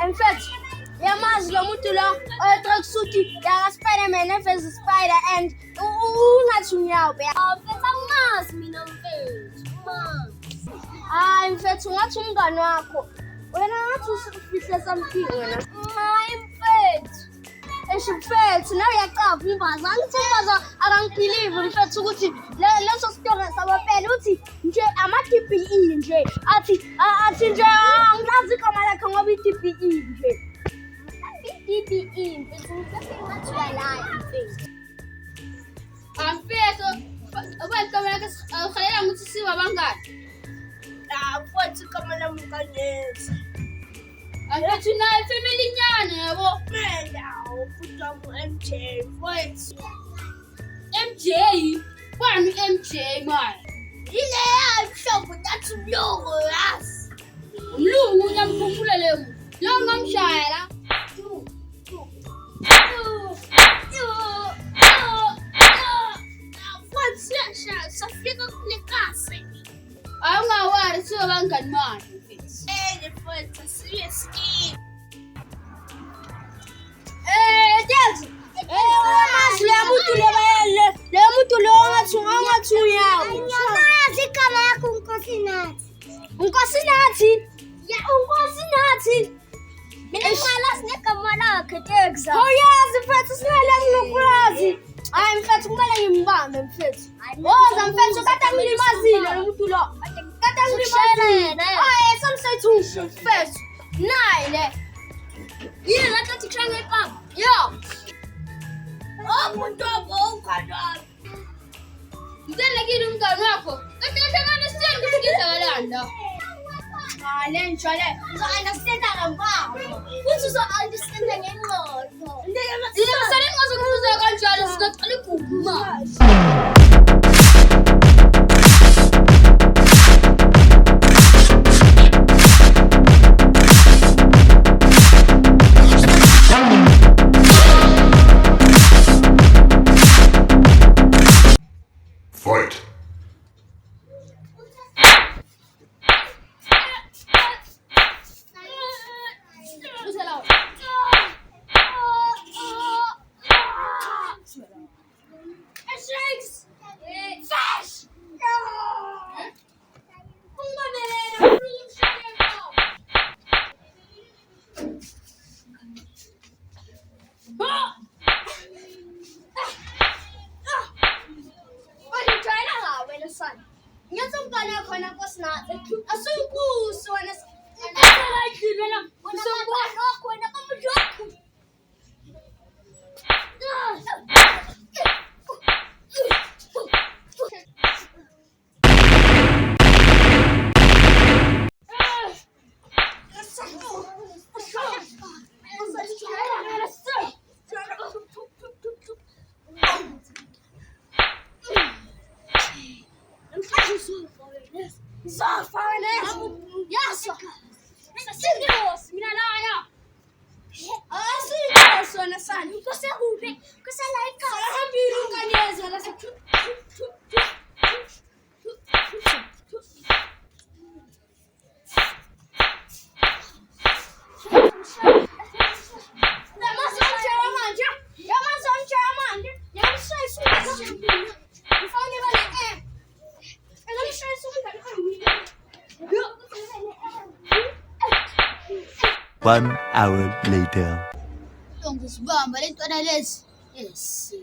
In fact, yamazi lo muntu lo tracksuit ya Spider-Man efeza Spider and ungathi unyawo Mfethu angimazi mina mfethu. Hayi mfethu ungathi umngani wakho. Wena ngathi usifihle something wena. Hayi mfethu. Mfethu nawe uyaqapha imbaza angithembaza akangibelieve mfethu ukuthi leso story sabapela uthi nje ama TPE nje athi nje angazi igama lakhe ngoba i-TPE nje i-TPE mfethu ngifethu ngathi uyalaya mfethu. Mfethu abantwana bakhe ukhalela ukuthi siwa bangani. Mfethu igama lami kaNesi. Mfethu naye family nyane yabo. Futa MJ mfethu. MJ? Kwani MJ man? Ile mhlobo that's umlungu yas. Umlungu uyamkhumbula leyo. Lo ngamshayela. Safika kule kasi. Awungawari siwa bangani manje mfethu. Mfethu seriously. Tezi. Mamazi le muntu lo ongathi uyawo. Ngiyamazi igama yakho uNkosinathi. uNkosinathi? Ya uNkosinathi. Mina ngalazi negama lakhe Texa. Yazi mfethu singalengi ngokulazi. Hayi mfethu kumele ngimbambe mfethu. Woza mfethu kade ngilimazile lo muntu lo. Kade ngilimazile. Hayi samsethu mfethu. Nayi le. Yini ngathi kushanga ipapa? Yo. Umuntu obukadala. Ngizalekile umngani wakho. Kade understand ukuthi ngizakalanda. Le ntsho le. Uzo-understand ngempama. Futhi uzo-understand ngengqondo. Sale ngizokuzwa kanjalo sizocela iguguma. Fight! Ngiyathi umntwana wakho wena Nkosinathi asuyinkusi wena wena kamjokho. One hour later. Ngizibamba le ntwana lezi. Yes.